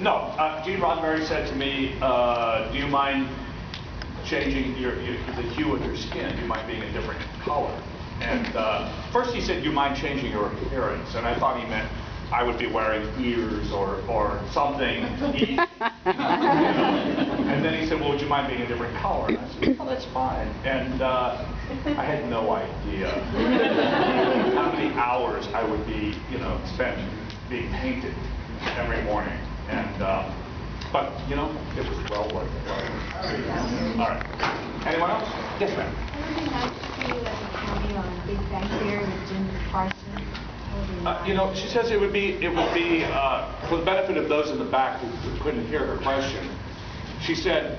No, Gene Roddenberry said to me, do you mind changing the hue of your skin? Do you mind being a different color? And first he said, do you mind changing your appearance? And I thought he meant I would be wearing ears or something. And then he said, well, would you mind being a different color? And I said, oh, that's fine. And I had no idea how many hours I would be, spent being painted every morning. And but it was well worth it. All right. Anyone else? Yes, ma'am. It would be nice to see you as a cameo on Big Bang Theory with Jim Parsons. She says it would be for the benefit of those in the back who couldn't hear her question. She said,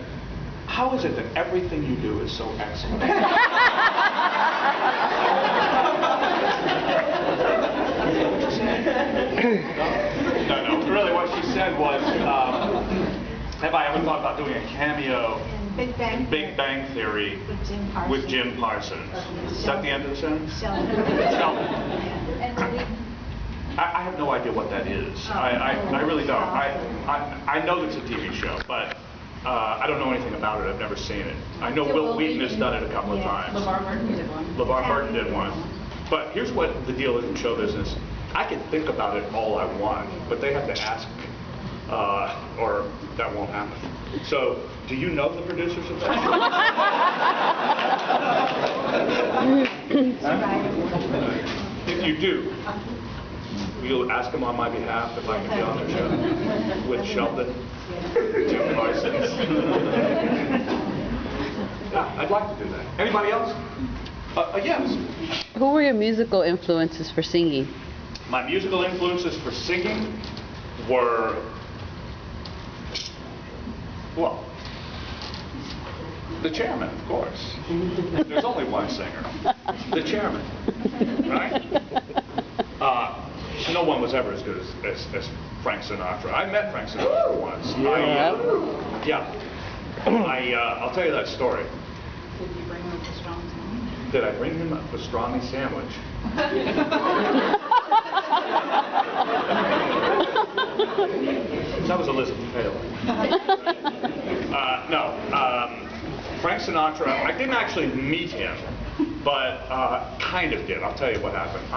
how is it that everything you do is so excellent? No, really what she said was, have I ever thought about doing a cameo in Big Bang Theory with Jim Parsons? Is that the end of the sentence? Sheldon. I have no idea what that is. I really don't. I know it's a TV show, but I don't know anything about it. I've never seen it. I know Will Wheaton has done it a couple of times. LeVar Burton did one. LeVar Burton did one. But here's what the deal is in show business. I can think about it all I want, but they have to ask me, or that won't happen. So, do you know the producers of that show? If you do, you'll ask them on my behalf if I can be on their show with Sheldon, Jim Parsons. Yeah, I'd like to do that. Anybody else? Yes. Who were your musical influences for singing? My musical influences for singing were, well, the Chairman, of course. There's only one singer, the Chairman, right? No one was ever as good as Frank Sinatra. I met Frank Sinatra once. I'll tell you that story. Did you bring him a pastrami sandwich? Did I bring him a pastrami sandwich? That was Elizabeth Taylor. No, Frank Sinatra, I didn't actually meet him, but kind of did. I'll tell you what happened.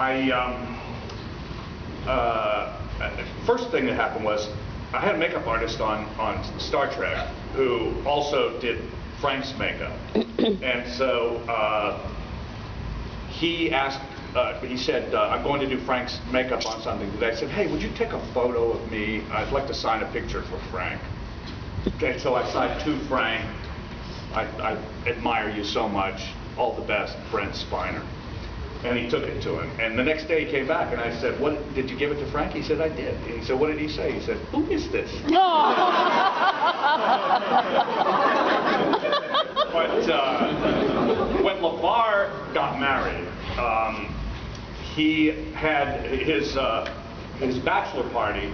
First thing that happened was I had a makeup artist on Star Trek who also did Frank's makeup. And so he asked, he said, I'm going to do Frank's makeup on something today. I said, hey, would you take a photo of me? I'd like to sign a picture for Frank. Okay, so I signed to Frank. I admire you so much. All the best, Brent Spiner. And he took it to him. And the next day he came back and I said, what, did you give it to Frank? He said, I did. And he said, what did he say? He said, who is this? But when LeVar got married, he had his bachelor party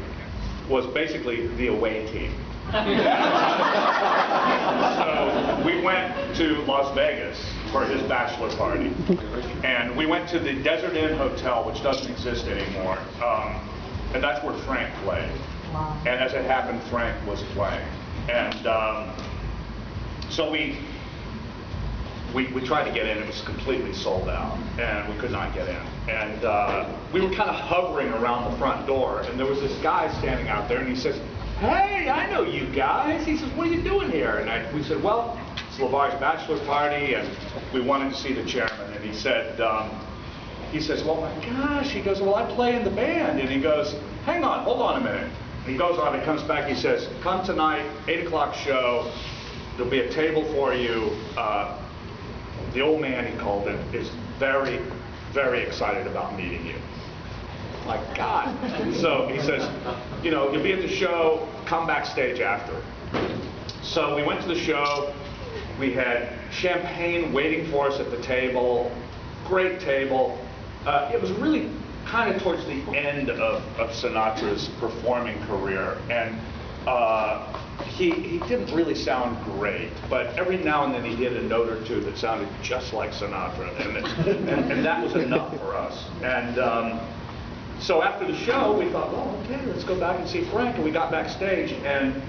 was basically the away team. So we went to Las Vegas for his bachelor party, and we went to the Desert Inn Hotel, which doesn't exist anymore, and that's where Frank played. And as it happened, Frank was playing, and so we tried to get in. It was completely sold out, and we could not get in. And we were kind of hovering around the front door, and there was this guy standing out there, and he says, hey, I know you guys. He says, what are you doing here? And we said, well, it's LeVar's bachelor party, and we wanted to see the Chairman. And he said, well, my gosh. He goes, well, I play in the band. And he goes, hang on, hold on a minute. He goes on, he comes back, he says, come tonight, 8 o'clock show. There'll be a table for you. The old man, he called it, is very, very excited about meeting you. My God. So he says, you'll be at the show, come backstage after. So we went to the show. We had champagne waiting for us at the table, great table. It was really kind of towards the end of Sinatra's performing career. And he didn't really sound great, but every now and then he hit a note or two that sounded just like Sinatra. And that was enough for us. And So after the show, we thought, well, okay, let's go back and see Frank. And we got backstage, and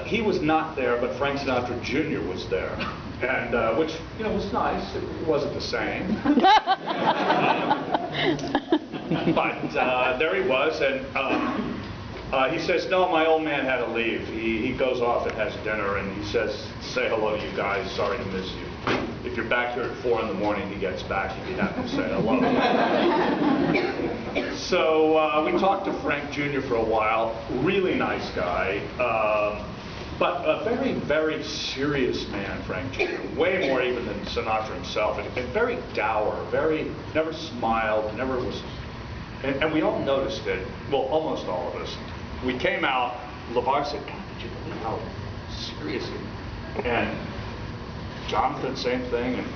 he was not there, but Frank Sinatra Jr. was there. And which, was nice. It wasn't the same. But there he was, and he says, no, my old man had to leave. He goes off and has dinner, and he says, say hello to you guys. Sorry to miss you. If you're back here at 4 in the morning, he gets back. He'd be happy to say hello. So we talked to Frank Jr. for a while. Really nice guy. But a very, very serious man, Frank Jr., way more even than Sinatra himself, and very dour, never smiled, never was, and we all noticed it, well, almost all of us. We came out, LeVar said, God, did you believe how serious he was? And Jonathan, same thing, and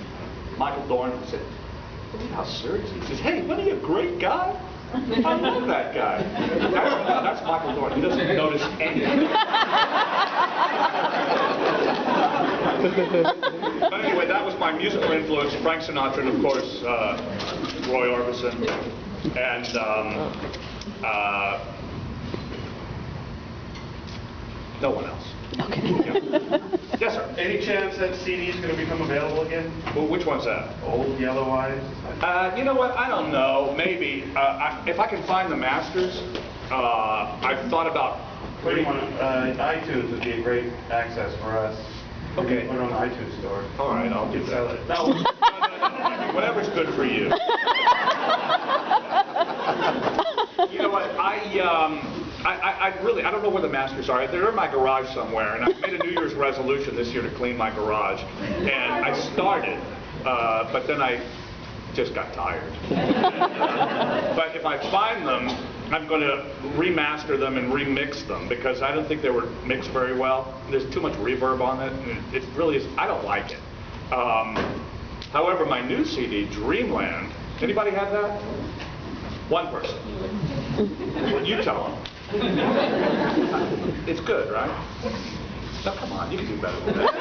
Michael Dorn said, believe how serious he is. He says, hey, wasn't he a great guy? I love that guy. That's Michael Dorn. He doesn't notice anything. But anyway, that was my musical influence, Frank Sinatra, and of course, Roy Orbison, and no one else. Okay. Yeah. Yes, sir. Any chance that CD is going to become available again? Well, which one's that? Old Yellow Eyes? You know what? I don't know. Maybe. If I can find the masters, I've thought about Putting on iTunes would be a great access for us. Okay. Put it on the iTunes store. All right, I'll do Sell that. it. No, whatever's good for you. You know what? I don't know where the masters are. They're in my garage somewhere, and I made a New Year's resolution this year to clean my garage, and I started, but then I just got tired. But if I find them, I'm going to remaster them and remix them because I don't think they were mixed very well. There's too much reverb on it, and it really is. I don't like it. However, my new CD, Dreamland. Anybody have that? One person. Well, you tell them. It's good, right? No, come on, you can do better than that.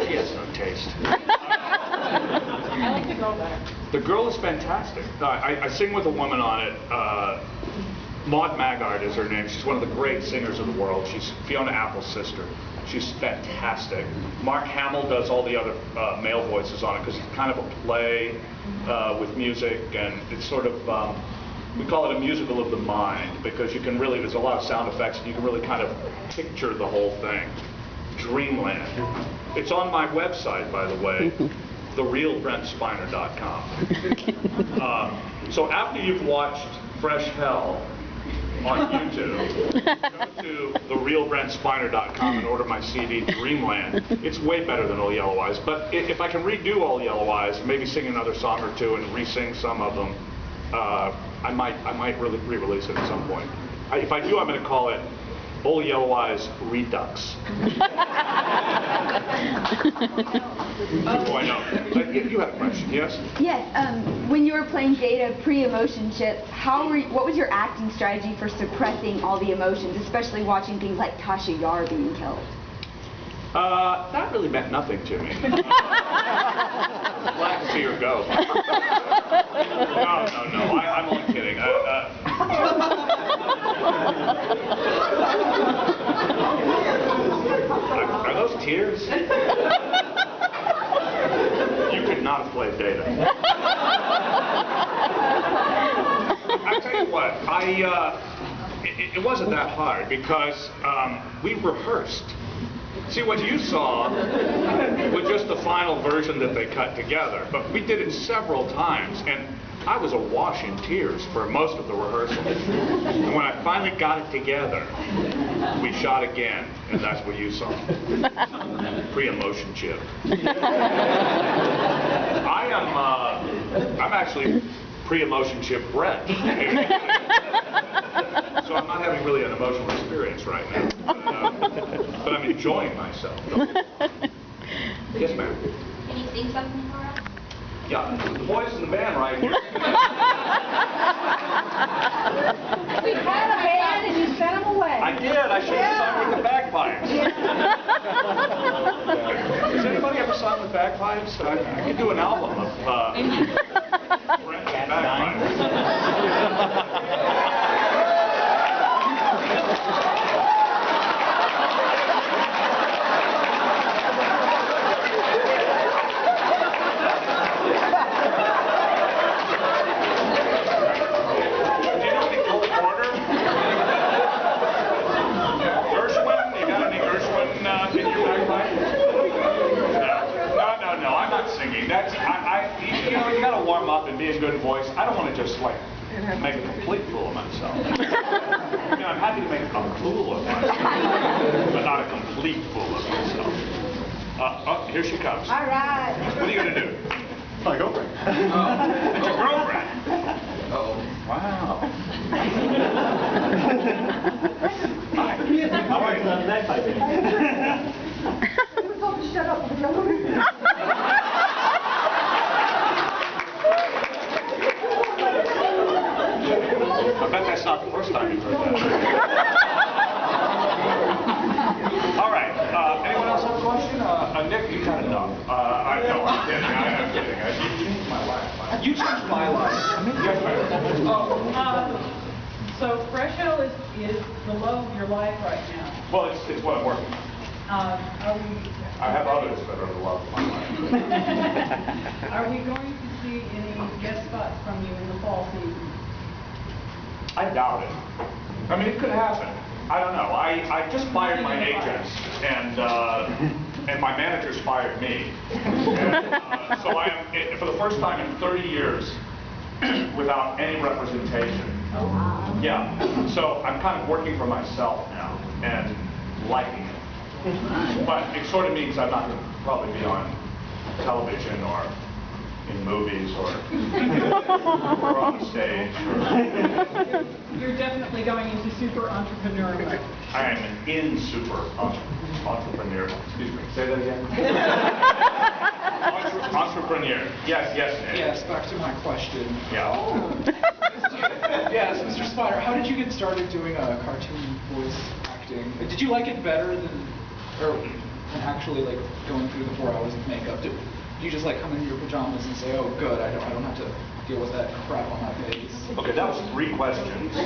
He has no taste. I like the girl better. The girl is fantastic. I sing with a woman on it. Maud Maggard is her name. She's one of the great singers of the world. She's Fiona Apple's sister. She's fantastic. Mark Hamill does all the other male voices on it because it's kind of a play with music, and it's sort of, we call it a musical of the mind because you can really, there's a lot of sound effects, and you can really kind of picture the whole thing. Dreamland. It's on my website, by the way, therealbrentspiner.com. So after you've watched FreshHell on YouTube, go to therealbrentspiner.com and order my CD, Dreamland. It's way better than Old Yellow Eyes, but if I can redo Old Yellow Eyes, maybe sing another song or two and re-sing some of them, I might really re-release it at some point. If I do, I'm going to call it Old Yellow Eyes Redux. Oh, I know. You had a question, yes? Yes. When you were playing Data pre-emotion chip, what was your acting strategy for suppressing all the emotions, especially watching things like Tasha Yar being killed? That really meant nothing to me. Glad to see her go. No, I'm only kidding. Are those tears? You could not have played Data. I tell you what, it wasn't that hard because we rehearsed. See, what you saw was just the final version that they cut together, but we did it several times, and I was awash in tears for most of the rehearsal. And when I finally got it together, we shot again, and that's what you saw. Pre-emotion chip. I'm actually pre-emotion chip Brent. So I'm not having really an emotional experience right now. But I'm enjoying myself. Yes, ma'am. Can you sing something for us? Yeah, the boys in the band right here. We had a band and you sent them away. I did. I should have sung with the bagpipes. Has anybody ever sung with bagpipes? I could do an album of... You know, you got to warm up and be a good voice. I don't want to just like make a complete fool of myself. You know, I'm happy to make a fool of myself, but not a complete fool of myself. Oh, here she comes. All right. What are you going to do? My girlfriend. It's your girlfriend. Uh-oh. Wow. Hi. How are you? Shut up. I bet that's not the first time you've heard that. All right. Anyone else have a question? Nick, you kind of know. I'm kidding. I'm kidding. You changed my life. You changed my life. Yes, ma'am. So FreshHell is the love of your life right now. Well, it's what I'm working on. Are we? I have others that are the love of my life. Are we going to see any guest spots from you in the fall season? I doubt it. I mean, it could happen. I don't know. I just fired my agents, and my managers fired me. And, so I am, for the first time in 30 years, without any representation. Oh, wow. Yeah. So I'm kind of working for myself now and liking it. But it sort of means I'm not going to probably be on television or in movies or on the stage. You're definitely going into super entrepreneur mode. I am in super entrepreneur. Excuse me. Say that again. Entrepreneur. Yes, Nick. Yes, back to my question. Yeah. Yes, Mr. Spiner, how did you get started doing cartoon voice acting? Did you like it better than actually like going through the 4 hours of makeup? Do you just like come in your pajamas and say, "Oh, good, I don't have to deal with that crap on my face"? Okay, that was 3 questions.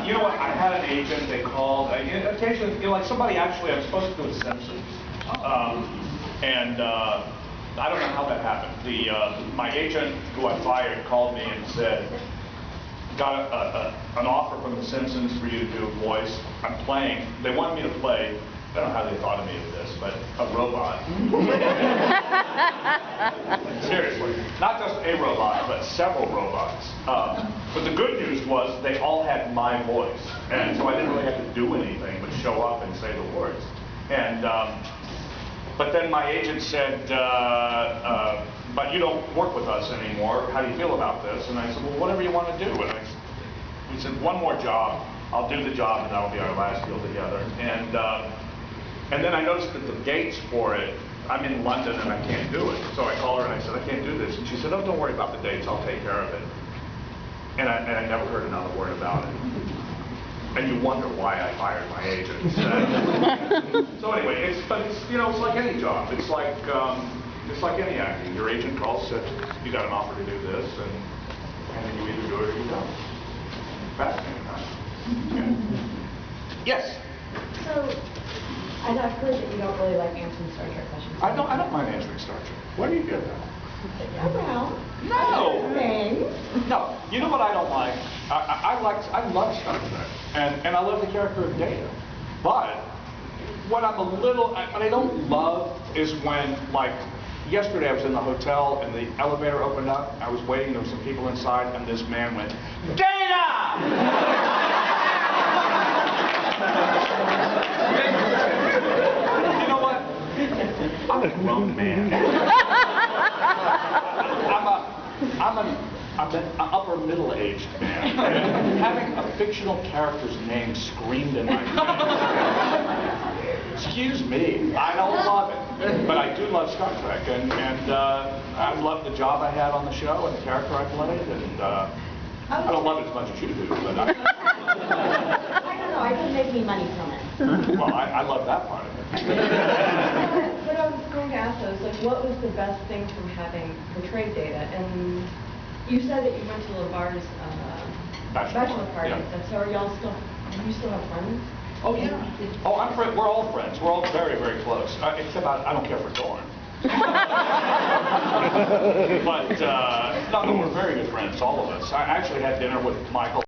You know what? I had an agent. They called. Occasionally, like somebody actually. I'm supposed to do The Simpsons, and I don't know how that happened. My agent, who I fired, called me and said, "Got an offer from The Simpsons for you to do a voice. I'm playing. They wanted me to play." I don't know how they thought of me with this, but a robot. Seriously, not just a robot, but several robots. But the good news was they all had my voice, and so I didn't really have to do anything but show up and say the words. And but then my agent said, "But you don't work with us anymore. How do you feel about this?" And I said, "Well, whatever you want to do." And he said, "One more job. I'll do the job, and that'll be our last deal together." And then I noticed that the dates for it, I'm in London and I can't do it. So I called her and I said, "I can't do this." And she said, "Oh, don't worry about the dates. I'll take care of it." And I never heard another word about it. And you wonder why I fired my agent. So anyway, it's like any job. It's like any acting. Your agent calls, says, "You got an offer to do this," and then you either do it or you don't. Fascinating, huh? Yeah. Yes. So, I've heard that you don't really like answering Star Trek questions. I don't mind answering Star Trek. What do you get at? Around. No. Things. No. You know what I don't like? I love Star Trek, and I love the character of Data. But what I don't love is when, like, yesterday I was in the hotel and the elevator opened up. I was waiting. There were some people inside, and this man went, "Data!" You know what? I'm a grown man. I'm an upper middle-aged man. And having a fictional character's name screamed in my face. Excuse me, I don't love it. But I do love Star Trek, and I love the job I had on the show and the character I played, and I don't love it as much as you do, but I don't know, I didn't make any money from it. well, I love that part of it. What I was going to ask those, like, what was the best thing from having portrayed data? And you said that you went to LeVar's bachelor party and stuff. So are y'all still? Do you still have friends? Oh yeah. Oh, I'm friend. We're all friends. We're all very, very close. Except I don't care for Dorn. But no, we're very good friends, all of us. I actually had dinner with Michael.